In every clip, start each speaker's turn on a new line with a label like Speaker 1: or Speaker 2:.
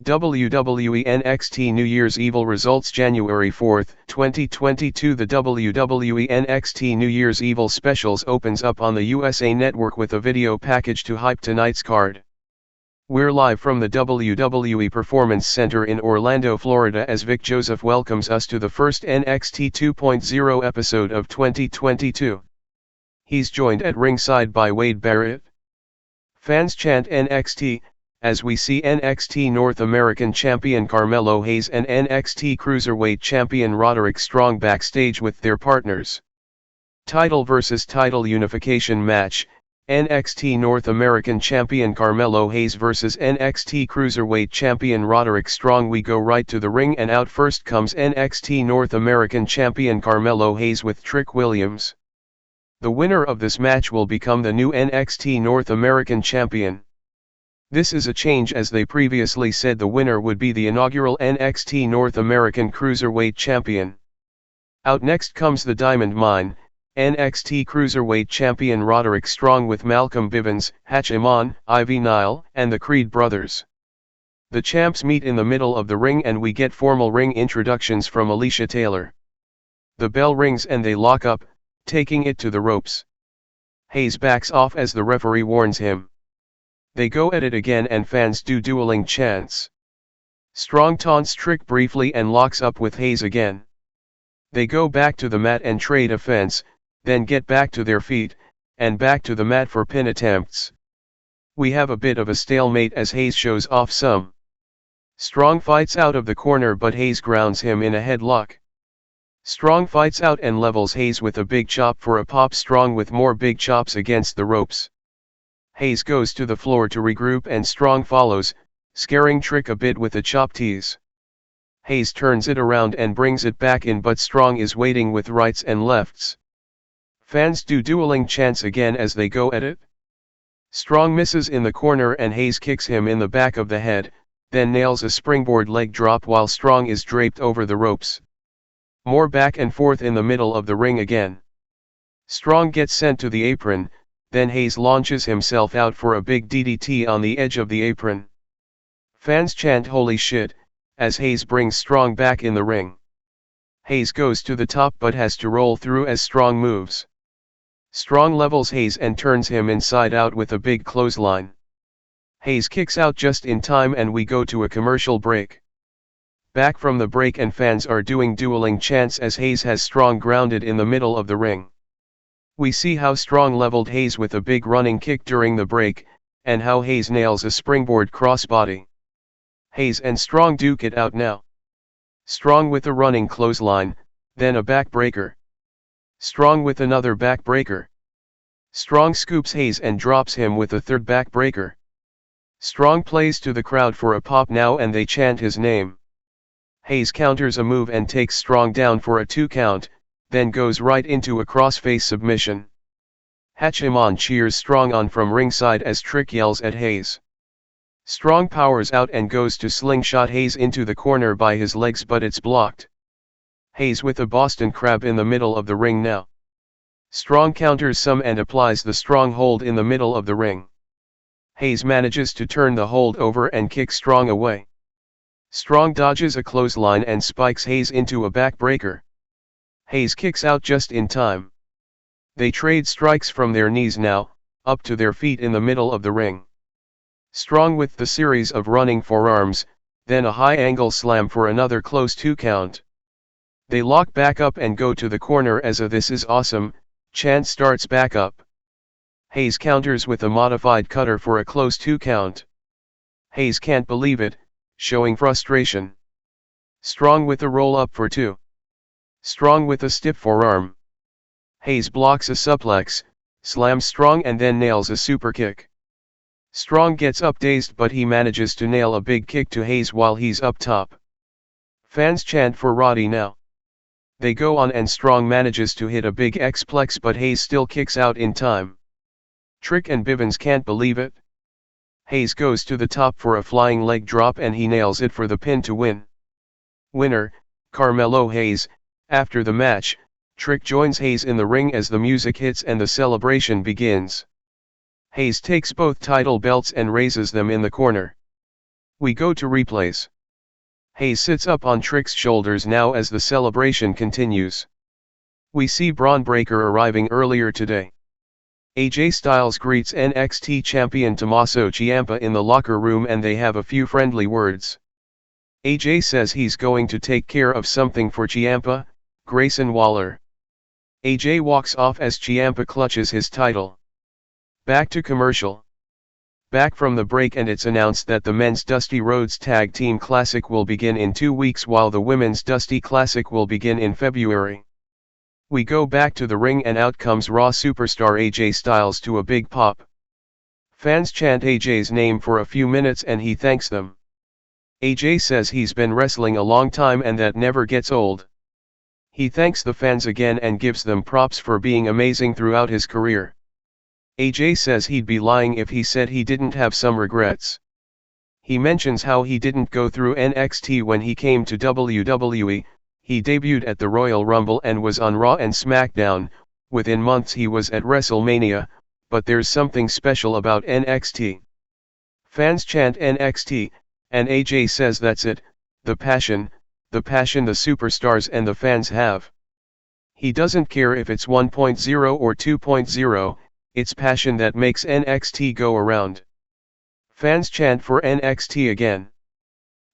Speaker 1: WWE NXT New Year's Evil results January 4, 2022. The WWE NXT New Year's Evil specials opens up on the USA Network with a video package to hype tonight's card. We're live from the WWE Performance Center in Orlando, Florida as Vic Joseph welcomes us to the first NXT 2.0 episode of 2022. He's joined at ringside by Wade Barrett. Fans chant NXT, as we see NXT North American Champion Carmelo Hayes and NXT Cruiserweight Champion Roderick Strong backstage with their partners. Title vs. title unification match, NXT North American Champion Carmelo Hayes vs. NXT Cruiserweight Champion Roderick Strong. We go right to the ring and out first comes NXT North American Champion Carmelo Hayes with Trick Williams. The winner of this match will become the new NXT North American Champion. This is a change as they previously said the winner would be the inaugural NXT North American Cruiserweight Champion. Out next comes the Diamond Mine, NXT Cruiserweight Champion Roderick Strong with Malcolm Bivens, Hachiman, Ivy Nile, and the Creed brothers. The champs meet in the middle of the ring and we get formal ring introductions from Alicia Taylor. The bell rings and they lock up, taking it to the ropes. Hayes backs off as the referee warns him. They go at it again and fans do dueling chants. Strong taunts Trick briefly and locks up with Hayes again. They go back to the mat and trade offense, then get back to their feet, and back to the mat for pin attempts. We have a bit of a stalemate as Hayes shows off some. Strong fights out of the corner but Hayes grounds him in a headlock. Strong fights out and levels Hayes with a big chop for a pop. Strong with more big chops against the ropes. Hayes goes to the floor to regroup and Strong follows, scaring Trick a bit with a chop tease. Hayes turns it around and brings it back in but Strong is waiting with rights and lefts. Fans do dueling chants again as they go at it. Strong misses in the corner and Hayes kicks him in the back of the head, then nails a springboard leg drop while Strong is draped over the ropes. More back and forth in the middle of the ring again. Strong gets sent to the apron, then Hayes launches himself out for a big DDT on the edge of the apron. Fans chant holy shit, as Hayes brings Strong back in the ring. Hayes goes to the top but has to roll through as Strong moves. Strong levels Hayes and turns him inside out with a big clothesline. Hayes kicks out just in time and we go to a commercial break. Back from the break and fans are doing dueling chants as Hayes has Strong grounded in the middle of the ring. We see how Strong leveled Hayes with a big running kick during the break, and how Hayes nails a springboard crossbody. Hayes and Strong duke it out now. Strong with a running clothesline, then a backbreaker. Strong with another backbreaker. Strong scoops Hayes and drops him with a third backbreaker. Strong plays to the crowd for a pop now and they chant his name. Hayes counters a move and takes Strong down for a 2 count, then goes right into a crossface submission. Hachiman cheers Strong on from ringside as Trick yells at Hayes. Strong powers out and goes to slingshot Hayes into the corner by his legs but it's blocked. Hayes with a Boston Crab in the middle of the ring now. Strong counters some and applies the strong hold in the middle of the ring. Hayes manages to turn the hold over and kick Strong away. Strong dodges a clothesline and spikes Hayes into a backbreaker. Hayes kicks out just in time. They trade strikes from their knees now, up to their feet in the middle of the ring. Strong with the series of running forearms, then a high angle slam for another close 2 count. They lock back up and go to the corner as a "This is awesome" chant starts back up. Hayes counters with a modified cutter for a close 2 count. Hayes can't believe it, showing frustration. Strong with a roll up for 2. Strong with a stiff forearm. Hayes blocks a suplex, slams Strong and then nails a super kick. Strong gets up dazed but he manages to nail a big kick to Hayes while he's up top. Fans chant for Roddy now. They go on and Strong manages to hit a big X-plex but Hayes still kicks out in time. Trick and Bivens can't believe it. Hayes goes to the top for a flying leg drop and he nails it for the pin to win. Winner, Carmelo Hayes. After the match, Trick joins Hayes in the ring as the music hits and the celebration begins. Hayes takes both title belts and raises them in the corner. We go to replays. Hayes sits up on Trick's shoulders now as the celebration continues. We see Braun Breaker arriving earlier today. AJ Styles greets NXT champion Tommaso Ciampa in the locker room and they have a few friendly words. AJ says he's going to take care of something for Chiampa, Grayson Waller. AJ walks off as Chiampa clutches his title. Back to commercial. Back from the break and it's announced that the men's Dusty Rhodes Tag Team Classic will begin in 2 weeks while the women's Dusty Classic will begin in February. We go back to the ring and out comes Raw superstar AJ Styles to a big pop. Fans chant AJ's name for a few minutes and he thanks them. AJ says he's been wrestling a long time and that never gets old. He thanks the fans again and gives them props for being amazing throughout his career. AJ says he'd be lying if he said he didn't have some regrets. He mentions how he didn't go through NXT when he came to WWE, he debuted at the Royal Rumble and was on Raw and SmackDown, within months he was at WrestleMania, but there's something special about NXT. Fans chant NXT, and AJ says that's it, the passion the superstars and the fans have. He doesn't care if it's 1.0 or 2.0, it's passion that makes NXT go around. Fans chant for NXT again.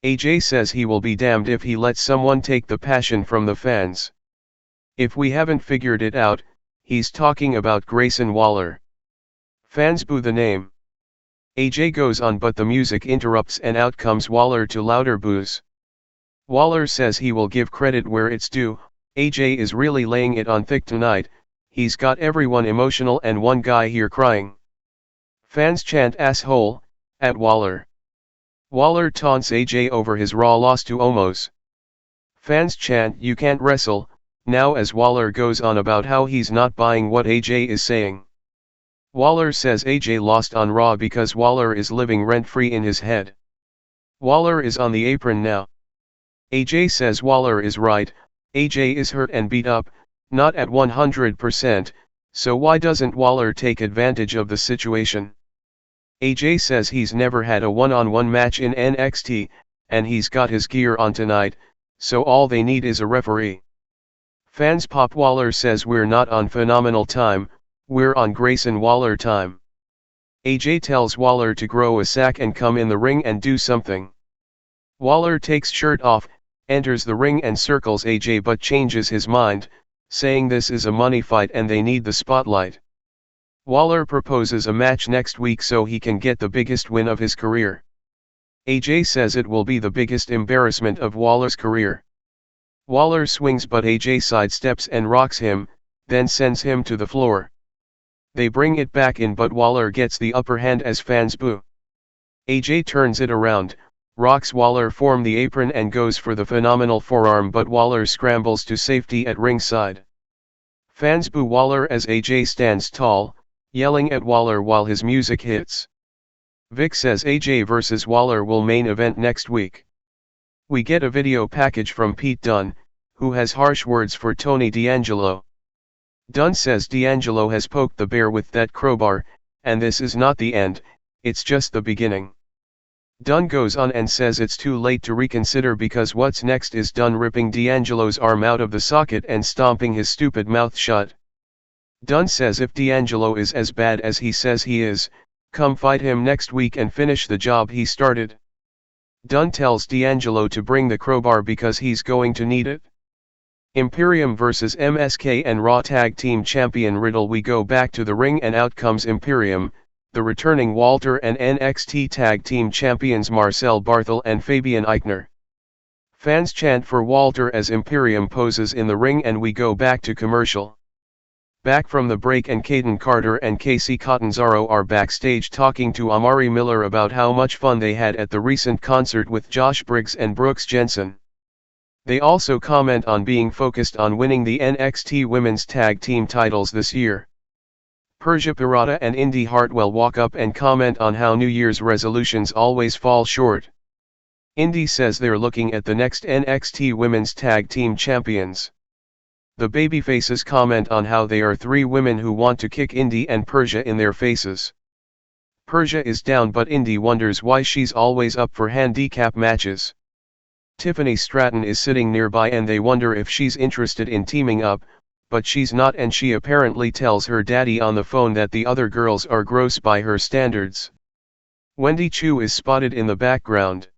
Speaker 1: AJ says he will be damned if he lets someone take the passion from the fans. If we haven't figured it out, he's talking about Grayson Waller. Fans boo the name. AJ goes on but the music interrupts and out comes Waller to louder boos. Waller says he will give credit where it's due, AJ is really laying it on thick tonight, he's got everyone emotional and one guy here crying. Fans chant asshole, at Waller. Waller taunts AJ over his Raw loss to Omos. Fans chant you can't wrestle, now as Waller goes on about how he's not buying what AJ is saying. Waller says AJ lost on Raw because Waller is living rent-free in his head. Waller is on the apron now. AJ says Waller is right, AJ is hurt and beat up, not at 100%, so why doesn't Waller take advantage of the situation? AJ says he's never had a one-on-one match in NXT, and he's got his gear on tonight, so all they need is a referee. Fans pop. Waller says we're not on phenomenal time, we're on Grayson Waller time. AJ tells Waller to grow a sack and come in the ring and do something. Waller takes shirt off, enters the ring and circles AJ but changes his mind, saying this is a money fight and they need the spotlight. Waller proposes a match next week so he can get the biggest win of his career. AJ says it will be the biggest embarrassment of Waller's career. Waller swings but AJ sidesteps and rocks him, then sends him to the floor. They bring it back in but Waller gets the upper hand as fans boo. AJ turns it around, rocks Waller from the apron and goes for the phenomenal forearm but Waller scrambles to safety at ringside. Fans boo Waller as AJ stands tall, yelling at Waller while his music hits. Vic says AJ vs Waller will main event next week. We get a video package from Pete Dunne, who has harsh words for Tony D'Angelo. Dunne says D'Angelo has poked the bear with that crowbar, and this is not the end, it's just the beginning. Dunne goes on and says it's too late to reconsider because what's next is Dunne ripping D'Angelo's arm out of the socket and stomping his stupid mouth shut. Dunne says if D'Angelo is as bad as he says he is, come fight him next week and finish the job he started. Dunne tells D'Angelo to bring the crowbar because he's going to need it. Imperium vs MSK and Raw Tag Team Champion Riddle. We go back to the ring and out comes Imperium, the returning Walter and NXT Tag Team Champions Marcel Barthel and Fabian Eichner. Fans chant for Walter as Imperium poses in the ring and we go back to commercial. Back from the break and Caden Carter and Casey Catanzaro are backstage talking to Amari Miller about how much fun they had at the recent concert with Josh Briggs and Brooks Jensen. They also comment on being focused on winning the NXT Women's Tag Team titles this year. Persia Pirotta and Indy Hartwell walk up and comment on how New Year's resolutions always fall short. Indy says they're looking at the next NXT Women's Tag Team Champions. The babyfaces comment on how they are 3 women who want to kick Indy and Persia in their faces. Persia is down but Indy wonders why she's always up for handicap matches. Tiffany Stratton is sitting nearby and they wonder if she's interested in teaming up, but she's not and she apparently tells her daddy on the phone that the other girls are gross by her standards. Wendy Chu is spotted in the background.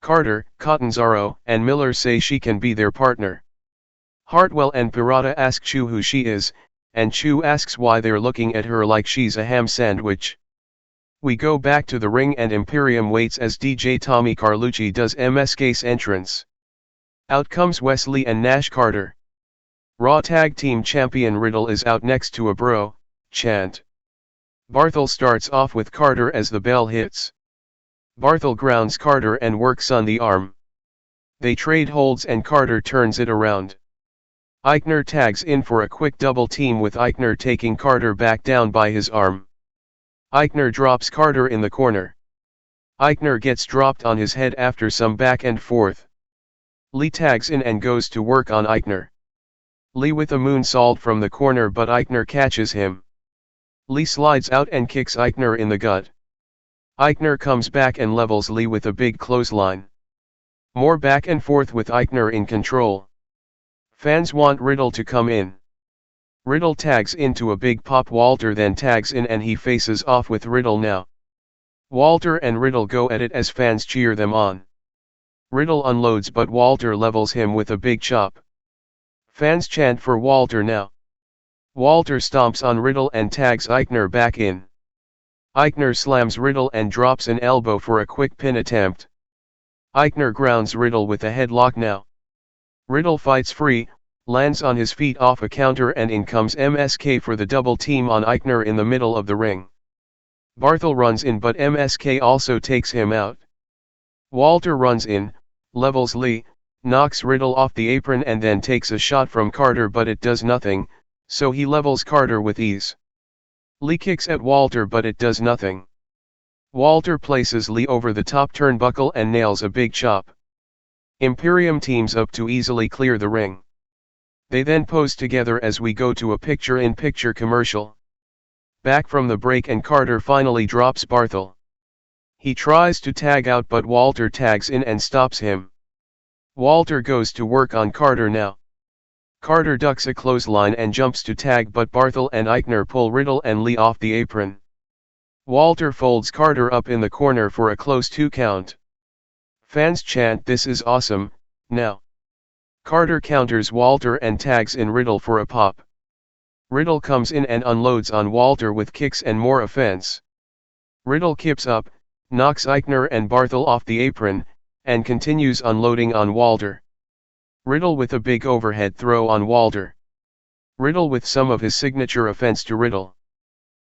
Speaker 1: Carter, Catanzaro, and Miller say she can be their partner. Hartwell and Pirata ask Chu who she is, and Chu asks why they're looking at her like she's a ham sandwich. We go back to the ring and Imperium waits as DJ Tommy Carlucci does MSK's entrance. Out comes Wesley and Nash Carter. Raw Tag Team Champion Riddle is out next to a bro chant. Barthel starts off with Carter as the bell hits. Barthel grounds Carter and works on the arm. They trade holds and Carter turns it around. Eichner tags in for a quick double team with Eichner taking Carter back down by his arm. Eichner drops Carter in the corner. Eichner gets dropped on his head after some back and forth. Lee tags in and goes to work on Eichner. Lee with a moonsault from the corner but Eichner catches him. Lee slides out and kicks Eichner in the gut. Eichner comes back and levels Lee with a big clothesline. More back and forth with Eichner in control. Fans want Riddle to come in. Riddle tags into a big pop. Walter then tags in and he faces off with Riddle now. Walter and Riddle go at it as fans cheer them on. Riddle unloads but Walter levels him with a big chop. Fans chant for Walter now. Walter stomps on Riddle and tags Eichner back in. Eichner slams Riddle and drops an elbow for a quick pin attempt. Eichner grounds Riddle with a headlock now. Riddle fights free, lands on his feet off a counter and in comes MSK for the double team on Eichner in the middle of the ring. Barthel runs in but MSK also takes him out. Walter runs in, levels Lee, knocks Riddle off the apron and then takes a shot from Carter but it does nothing, so he levels Carter with ease. Lee kicks at Walter but it does nothing. Walter places Lee over the top turnbuckle and nails a big chop. Imperium teams up to easily clear the ring. They then pose together as we go to a picture-in-picture commercial. Back from the break and Carter finally drops Barthel. He tries to tag out but Walter tags in and stops him. Walter goes to work on Carter now. Carter ducks a clothesline and jumps to tag but Barthel and Eichner pull Riddle and Lee off the apron. Walter folds Carter up in the corner for a close 2 count. Fans chant "This is awesome," now. Carter counters Walter and tags in Riddle for a pop. Riddle comes in and unloads on Walter with kicks and more offense. Riddle kips up, knocks Eichner and Barthel off the apron, and continues unloading on Walter. Riddle with a big overhead throw on Walter. Riddle with some of his signature offense to Riddle.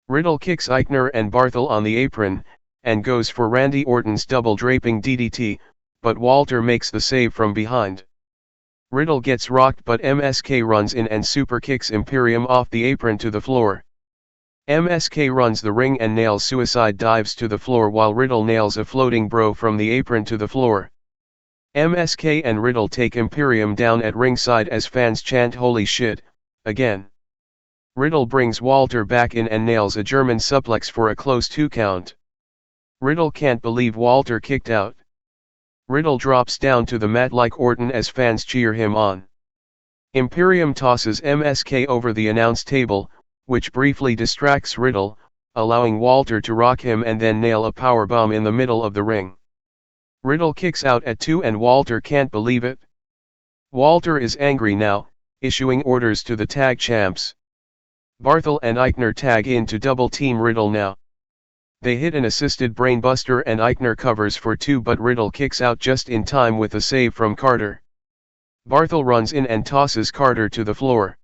Speaker 1: Riddle kicks Eichner and Barthel on the apron, and goes for Randy Orton's double draping DDT, but Walter makes the save from behind. Riddle gets rocked but MSK runs in and super kicks Imperium off the apron to the floor. MSK runs the ring and nails suicide dives to the floor while Riddle nails a floating bro from the apron to the floor. MSK and Riddle take Imperium down at ringside as fans chant "Holy shit," again. Riddle brings Walter back in and nails a German suplex for a close 2 count. Riddle can't believe Walter kicked out. Riddle drops down to the mat like Orton as fans cheer him on. Imperium tosses MSK over the announce table, which briefly distracts Riddle, allowing Walter to rock him and then nail a powerbomb in the middle of the ring. Riddle kicks out at 2 and Walter can't believe it. Walter is angry now, issuing orders to the tag champs. Barthel and Eichner tag in to double team Riddle now. They hit an assisted brainbuster and Eichner covers for 2 but Riddle kicks out just in time with a save from Carter. Barthel runs in and tosses Carter to the floor.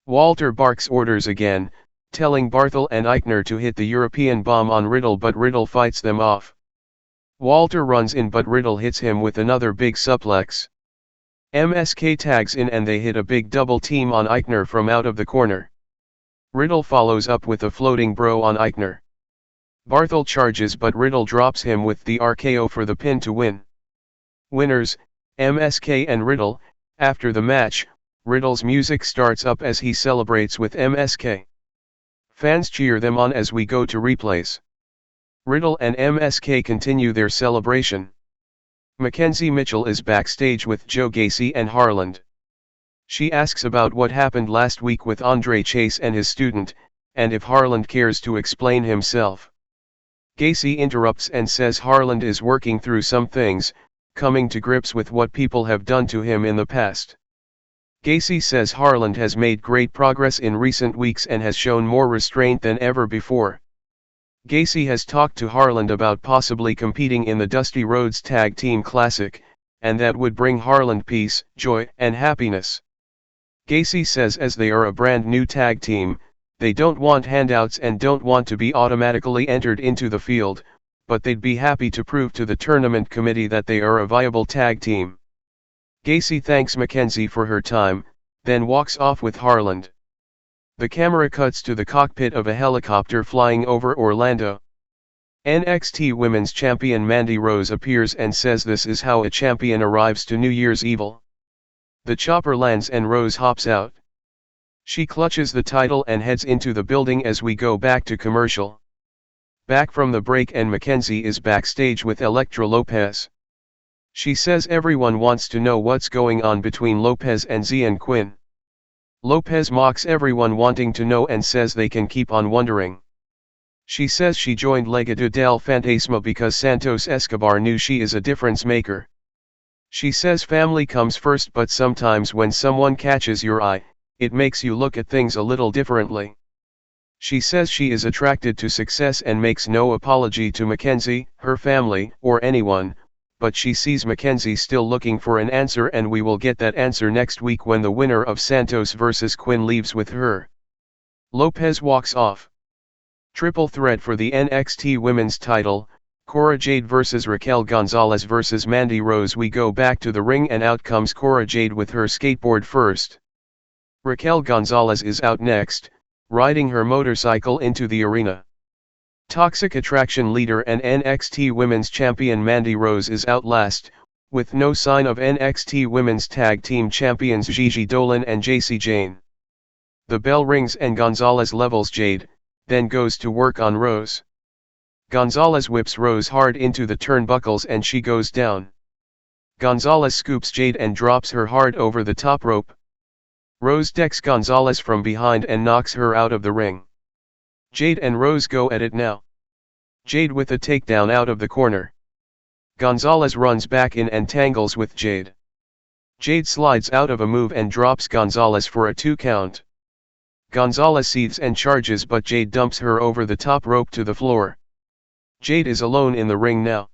Speaker 1: Walter barks orders again, telling Barthel and Eichner to hit the European bomb on Riddle but Riddle fights them off. Walter runs in but Riddle hits him with another big suplex. MSK tags in and they hit a big double team on Eichner from out of the corner. Riddle follows up with a floating bro on Eichner. Barthel charges but Riddle drops him with the RKO for the pin to win. Winners, MSK and Riddle. After the match, Riddle's music starts up as he celebrates with MSK. Fans cheer them on as we go to replays. Riddle and MSK continue their celebration. Mackenzie Mitchell is backstage with Joe Gacy and Harland. She asks about what happened last week with Andre Chase and his student, and if Harland cares to explain himself. Gacy interrupts and says Harland is working through some things, coming to grips with what people have done to him in the past. Gacy says Harland has made great progress in recent weeks and has shown more restraint than ever before. Gacy has talked to Harland about possibly competing in the Dusty Rhodes Tag Team Classic, and that would bring Harland peace, joy, and happiness. Gacy says as they are a brand new tag team, they don't want handouts and don't want to be automatically entered into the field, but they'd be happy to prove to the tournament committee that they are a viable tag team. Gacy thanks Mackenzie for her time, then walks off with Harland. The camera cuts to the cockpit of a helicopter flying over Orlando. NXT Women's Champion Mandy Rose appears and says this is how a champion arrives to New Year's Evil. The chopper lands and Rose hops out. She clutches the title and heads into the building as we go back to commercial. Back from the break and Mackenzie is backstage with Elektra Lopez. She says everyone wants to know what's going on between Lopez and Zian Quinn. Lopez mocks everyone wanting to know and says they can keep on wondering. She says she joined Legado del Fantasma because Santos Escobar knew she is a difference maker. She says family comes first, but sometimes when someone catches your eye, it makes you look at things a little differently. She says she is attracted to success and makes no apology to Mackenzie, her family, or anyone, but she sees Mackenzie still looking for an answer, and we will get that answer next week when the winner of Santos vs. Quinn leaves with her. Lopez walks off. Triple threat for the NXT Women's title, Cora Jade vs. Raquel, Gonzalez vs. Mandy Rose. We go back to the ring and out comes Cora Jade with her skateboard first. Raquel Gonzalez is out next, riding her motorcycle into the arena. Toxic Attraction leader and NXT Women's Champion Mandy Rose is out last, with no sign of NXT Women's Tag Team Champions Gigi Dolan and Jacy Jayne. The bell rings and Gonzalez levels Jade, then goes to work on Rose. Gonzalez whips Rose hard into the turnbuckles and she goes down. Gonzalez scoops Jade and drops her hard over the top rope. Rose decks Gonzalez from behind and knocks her out of the ring. Jade and Rose go at it now. Jade with a takedown out of the corner. Gonzalez runs back in and tangles with Jade. Jade slides out of a move and drops Gonzalez for a 2 count. Gonzalez seethes and charges, but Jade dumps her over the top rope to the floor. Jade is alone in the ring now.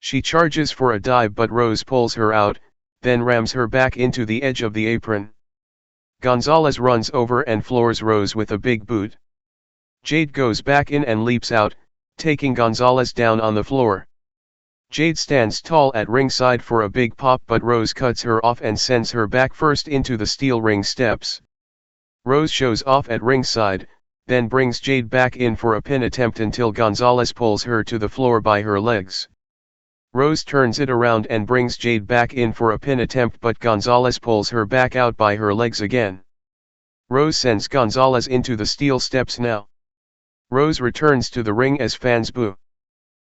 Speaker 1: She charges for a dive, but Rose pulls her out, then rams her back into the edge of the apron. Gonzalez runs over and floors Rose with a big boot. Jade goes back in and leaps out, taking Gonzalez down on the floor. Jade stands tall at ringside for a big pop, but Rose cuts her off and sends her back first into the steel ring steps. Rose shows off at ringside, then brings Jade back in for a pin attempt until Gonzalez pulls her to the floor by her legs. Rose turns it around and brings Jade back in for a pin attempt, but Gonzalez pulls her back out by her legs again. Rose sends Gonzalez into the steel steps now. Rose returns to the ring as fans boo.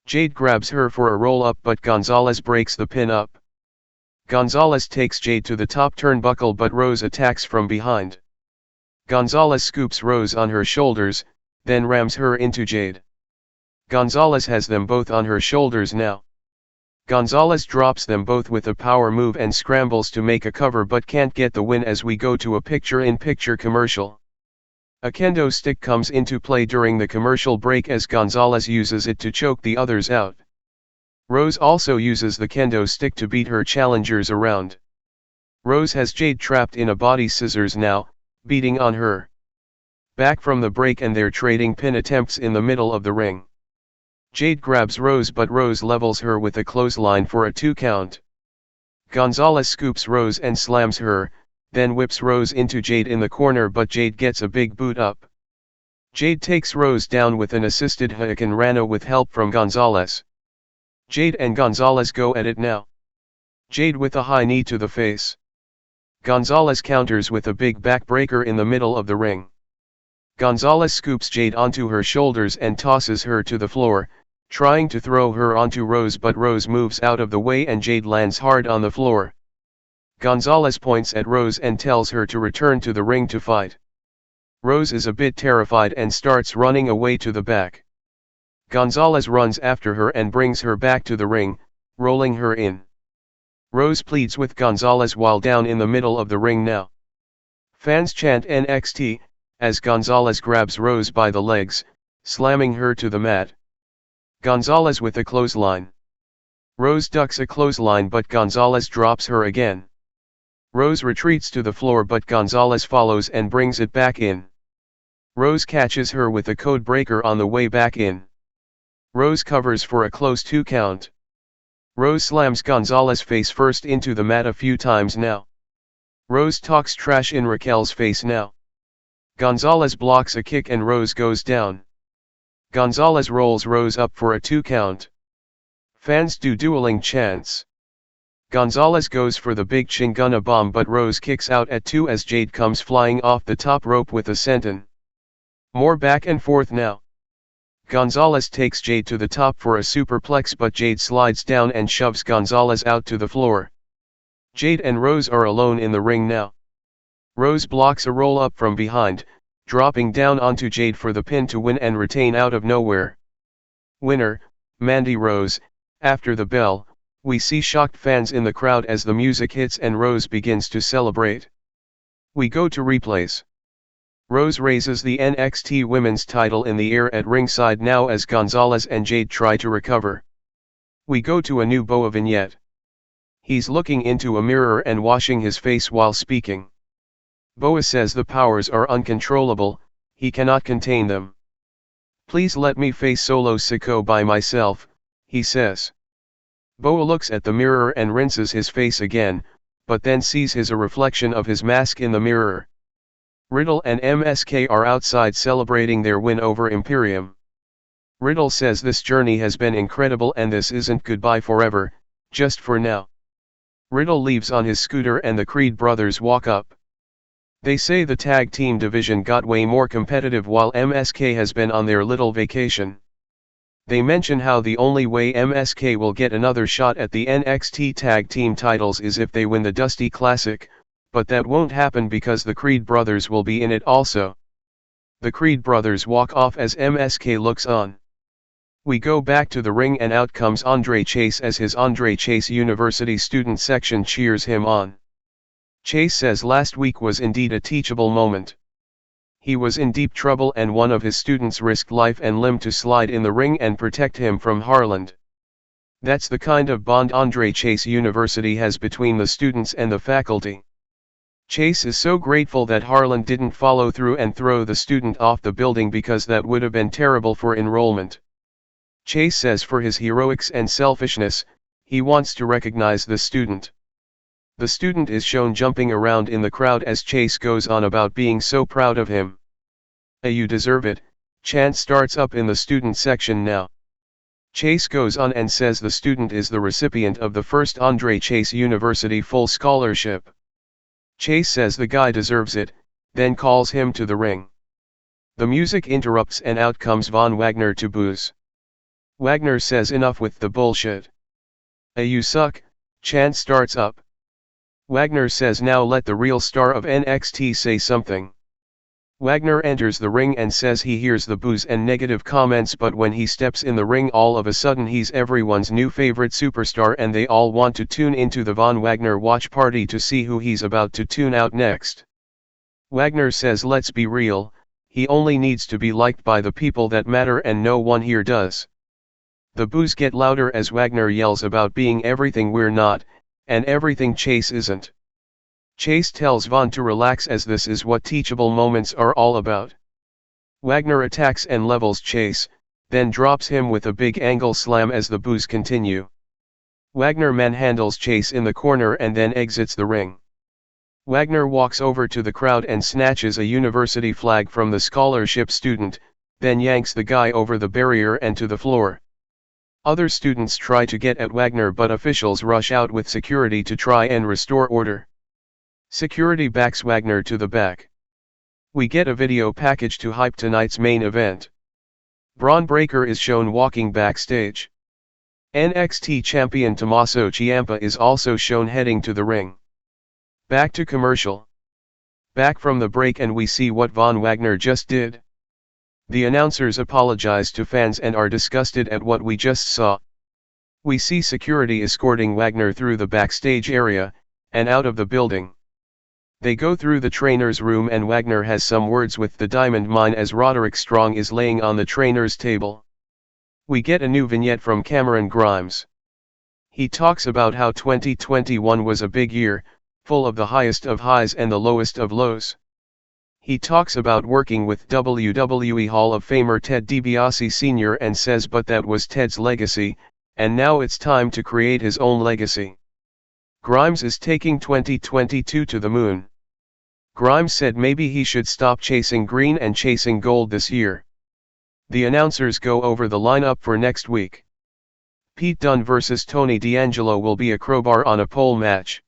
Speaker 1: Jade grabs her for a roll-up, but Gonzalez breaks the pin up. Gonzalez takes Jade to the top turnbuckle, but Rose attacks from behind. Gonzalez scoops Rose on her shoulders, then rams her into Jade. Gonzalez has them both on her shoulders now. Gonzalez drops them both with a power move and scrambles to make a cover, but can't get the win as we go to a picture-in-picture commercial. A kendo stick comes into play during the commercial break as Gonzalez uses it to choke the others out. Rose also uses the kendo stick to beat her challengers around. Rose has Jade trapped in a body scissors now, beating on her. Back from the break and they're trading pin attempts in the middle of the ring. Jade grabs Rose, but Rose levels her with a clothesline for a 2 count. Gonzalez scoops Rose and slams her, then whips Rose into Jade in the corner, but Jade gets a big boot up. Jade takes Rose down with an assisted Hurricane Rana with help from Gonzalez. Jade and Gonzalez go at it now. Jade with a high knee to the face. Gonzalez counters with a big backbreaker in the middle of the ring. Gonzalez scoops Jade onto her shoulders and tosses her to the floor, trying to throw her onto Rose, but Rose moves out of the way and Jade lands hard on the floor. Gonzalez points at Rose and tells her to return to the ring to fight. Rose is a bit terrified and starts running away to the back. Gonzalez runs after her and brings her back to the ring, rolling her in. Rose pleads with Gonzalez while down in the middle of the ring now. Fans chant NXT, as Gonzalez grabs Rose by the legs, slamming her to the mat. Gonzalez with a clothesline. Rose ducks a clothesline but Gonzalez drops her again. Rose retreats to the floor but Gonzalez follows and brings it back in. Rose catches her with a code breaker on the way back in. Rose covers for a close 2 count. Rose slams Gonzalez face first into the mat a few times now. Rose talks trash in Raquel's face now. Gonzalez blocks a kick and Rose goes down. Gonzalez rolls Rose up for a 2 count. Fans do dueling chants. Gonzalez goes for the big Chinguna bomb but Rose kicks out at 2 as Jade comes flying off the top rope with a senton. More back and forth now. Gonzalez takes Jade to the top for a superplex but Jade slides down and shoves Gonzalez out to the floor. Jade and Rose are alone in the ring now. Rose blocks a roll up from behind, dropping down onto Jade for the pin to win and retain out of nowhere. Winner, Mandy Rose. After the bell, we see shocked fans in the crowd as the music hits and Rose begins to celebrate. We go to replays. Rose raises the NXT Women's title in the air at ringside now as Gonzalez and Jade try to recover. We go to a new Boa vignette. He's looking into a mirror and washing his face while speaking. Boa says the powers are uncontrollable, he cannot contain them. Please let me face Solo Sikoa by myself, he says. Boa looks at the mirror and rinses his face again, but then sees a reflection of his mask in the mirror. Riddle and MSK are outside celebrating their win over Imperium. Riddle says this journey has been incredible and this isn't goodbye forever, just for now. Riddle leaves on his scooter and the Creed brothers walk up. They say the tag team division got way more competitive while MSK has been on their little vacation. They mention how the only way MSK will get another shot at the NXT tag team titles is if they win the Dusty Classic, but that won't happen because the Creed brothers will be in it also. The Creed brothers walk off as MSK looks on. We go back to the ring and out comes Andre Chase as his Andre Chase University student section cheers him on. Chase says last week was indeed a teachable moment. He was in deep trouble and one of his students risked life and limb to slide in the ring and protect him from Harland. That's the kind of bond Andre Chase University has between the students and the faculty. Chase is so grateful that Harland didn't follow through and throw the student off the building because that would have been terrible for enrollment. Chase says for his heroics and selfishness, he wants to recognize the student. The student is shown jumping around in the crowd as Chase goes on about being so proud of him. You deserve it, chant starts up in the student section now. Chase goes on and says the student is the recipient of the first Andre Chase University full scholarship. Chase says the guy deserves it, then calls him to the ring. The music interrupts and out comes Von Wagner to booze. Wagner says enough with the bullshit. You suck, chant starts up. Wagner says now let the real star of NXT say something. Wagner enters the ring and says he hears the boos and negative comments but when he steps in the ring all of a sudden he's everyone's new favorite superstar and they all want to tune into the Von Wagner watch party to see who he's about to tune out next. Wagner says let's be real, he only needs to be liked by the people that matter and no one here does. The boos get louder as Wagner yells about being everything we're not, and everything Chase isn't. Chase tells Von to relax as this is what teachable moments are all about. Wagner attacks and levels Chase, then drops him with a big angle slam as the boos continue. Wagner manhandles Chase in the corner and then exits the ring. Wagner walks over to the crowd and snatches a university flag from the scholarship student, then yanks the guy over the barrier and to the floor. Other students try to get at Wagner but officials rush out with security to try and restore order. Security backs Wagner to the back. We get a video package to hype tonight's main event. Braun Breaker is shown walking backstage. NXT champion Tommaso Ciampa is also shown heading to the ring. Back to commercial. Back from the break and we see what Von Wagner just did. The announcers apologize to fans and are disgusted at what we just saw. We see security escorting Wagner through the backstage area, and out of the building. They go through the trainer's room and Wagner has some words with the Diamond Mine as Roderick Strong is laying on the trainer's table. We get a new vignette from Cameron Grimes. He talks about how 2021 was a big year, full of the highest of highs and the lowest of lows. He talks about working with WWE Hall of Famer Ted DiBiase Sr. and says but that was Ted's legacy, and now it's time to create his own legacy. Grimes is taking 2022 to the moon. Grimes said maybe he should stop chasing green and chasing gold this year. The announcers go over the lineup for next week. Pete Dunne vs Tony D'Angelo will be a crowbar on a pole match.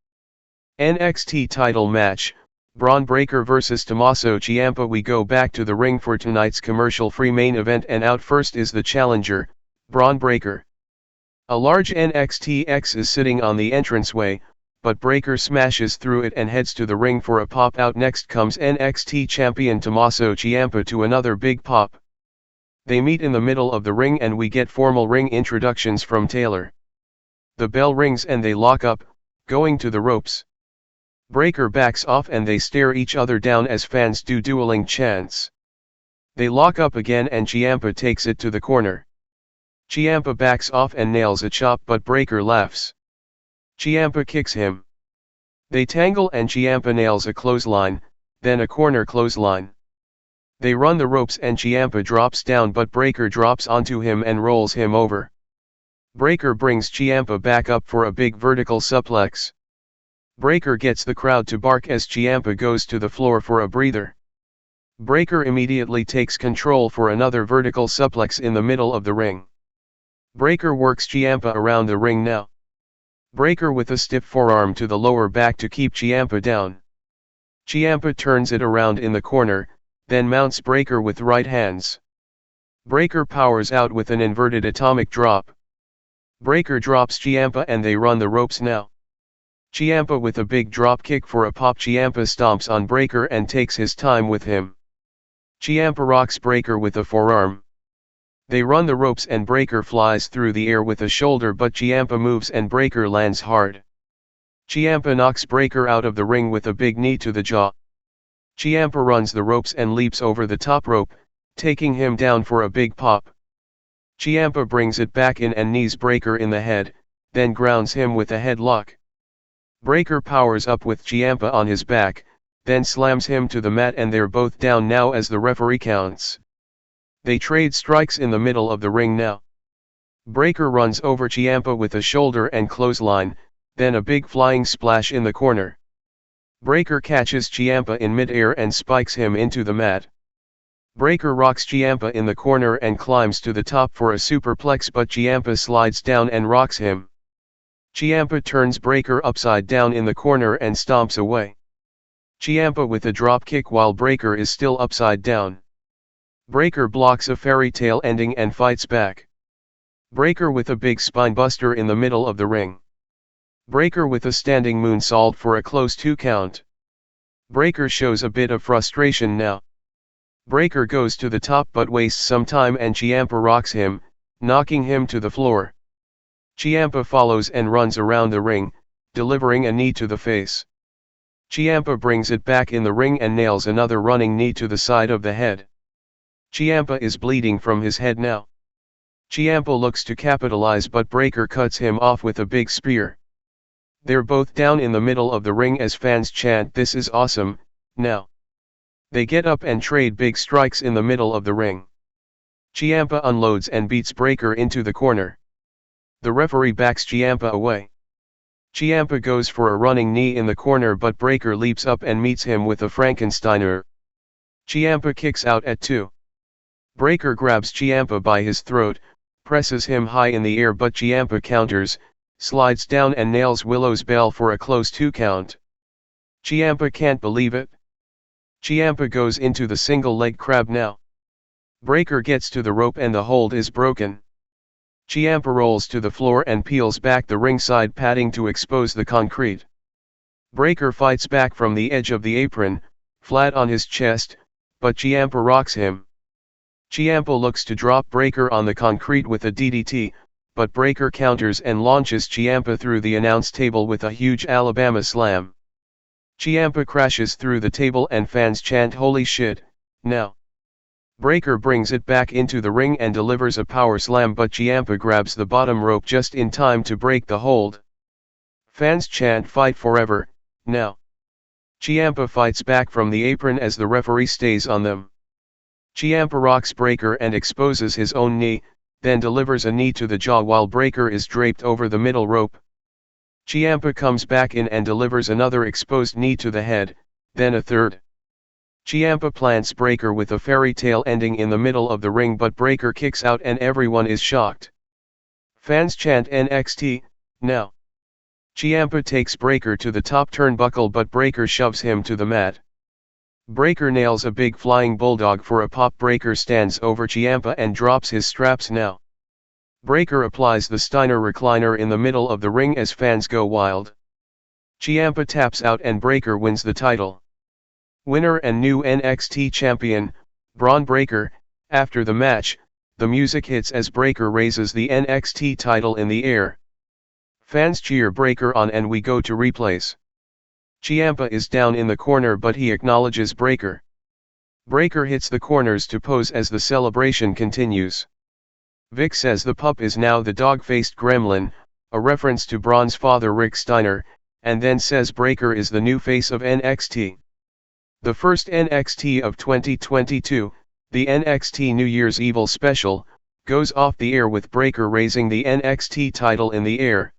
Speaker 1: NXT title match, Bron Breakker vs Tommaso Ciampa. We go back to the ring for tonight's commercial-free main event and out first is the challenger, Bron Breakker. A large NXT X is sitting on the entranceway, but Breakker smashes through it and heads to the ring for a pop. Out next comes NXT champion Tommaso Ciampa to another big pop. They meet in the middle of the ring and we get formal ring introductions from Taylor. The bell rings and they lock up, going to the ropes. Breakker backs off and they stare each other down as fans do dueling chants. They lock up again and Ciampa takes it to the corner. Ciampa backs off and nails a chop but Breakker laughs. Ciampa kicks him. They tangle and Ciampa nails a clothesline, then a corner clothesline. They run the ropes and Ciampa drops down but Breakker drops onto him and rolls him over. Breakker brings Ciampa back up for a big vertical suplex. Breakker gets the crowd to bark as Ciampa goes to the floor for a breather. Breakker immediately takes control for another vertical suplex in the middle of the ring. Breakker works Ciampa around the ring now. Breakker with a stiff forearm to the lower back to keep Ciampa down. Ciampa turns it around in the corner, then mounts Breakker with right hands. Breakker powers out with an inverted atomic drop. Breakker drops Ciampa and they run the ropes now. Ciampa with a big drop kick for a pop. Ciampa stomps on Breakker and takes his time with him. Ciampa rocks Breakker with a forearm. They run the ropes and Breakker flies through the air with a shoulder but Ciampa moves and Breakker lands hard. Ciampa knocks Breakker out of the ring with a big knee to the jaw. Ciampa runs the ropes and leaps over the top rope, taking him down for a big pop. Ciampa brings it back in and knees Breakker in the head, then grounds him with a headlock. Breakker powers up with Ciampa on his back, then slams him to the mat and they're both down now as the referee counts. They trade strikes in the middle of the ring now. Breakker runs over Ciampa with a shoulder and clothesline, then a big flying splash in the corner. Breakker catches Ciampa in mid-air and spikes him into the mat. Breakker rocks Ciampa in the corner and climbs to the top for a superplex but Ciampa slides down and rocks him. Ciampa turns Breakker upside down in the corner and stomps away. Ciampa with a drop kick while Breakker is still upside down. Breakker blocks a fairy tale ending and fights back. Breakker with a big spinebuster in the middle of the ring. Breakker with a standing moonsault for a close 2 count. Breakker shows a bit of frustration now. Breakker goes to the top but wastes some time and Ciampa rocks him, knocking him to the floor. Ciampa follows and runs around the ring, delivering a knee to the face. Ciampa brings it back in the ring and nails another running knee to the side of the head. Ciampa is bleeding from his head now. Ciampa looks to capitalize but Breakker cuts him off with a big spear. They're both down in the middle of the ring as fans chant "This is awesome," now. They get up and trade big strikes in the middle of the ring. Ciampa unloads and beats Breakker into the corner. The referee backs Ciampa away. Ciampa goes for a running knee in the corner but Breakker leaps up and meets him with a Frankensteiner. Ciampa kicks out at 2. Breakker grabs Ciampa by his throat, presses him high in the air but Ciampa counters, slides down and nails Willow's Bell for a close 2 count. Ciampa can't believe it. Ciampa goes into the single leg crab now. Breaker gets to the rope and the hold is broken. Chiampa rolls to the floor and peels back the ringside padding to expose the concrete. Breaker fights back from the edge of the apron, flat on his chest, but Chiampa rocks him. Chiampa looks to drop Breaker on the concrete with a DDT, but Breaker counters and launches Chiampa through the announce table with a huge Alabama slam. Chiampa crashes through the table and fans chant "Holy shit, now!" Breaker brings it back into the ring and delivers a power slam, but Chiampa grabs the bottom rope just in time to break the hold. Fans chant "Fight forever, now!" Chiampa fights back from the apron as the referee stays on them. Chiampa rocks Breaker and exposes his own knee, then delivers a knee to the jaw while Breaker is draped over the middle rope. Chiampa comes back in and delivers another exposed knee to the head, then a third. Chiampa plants Breaker with a fairy tale ending in the middle of the ring, but Breaker kicks out and everyone is shocked. Fans chant "NXT, now!" Chiampa takes Breaker to the top turnbuckle, but Breaker shoves him to the mat. Breaker nails a big flying bulldog for a pop. Breaker stands over Chiampa and drops his straps now. Breaker applies the Steiner recliner in the middle of the ring as fans go wild. Chiampa taps out and Breaker wins the title. Winner and new NXT champion, Bron Breakker. After the match, the music hits as Breaker raises the NXT title in the air. Fans cheer Breaker on and we go to replays. Chiampa is down in the corner but he acknowledges Breaker. Breaker hits the corners to pose as the celebration continues. Vic says the pup is now the dog-faced gremlin, a reference to Braun's father Rick Steiner, and then says Breaker is the new face of NXT. The first NXT of 2022, the NXT New Year's Evil special, goes off the air with Breaker raising the NXT title in the air.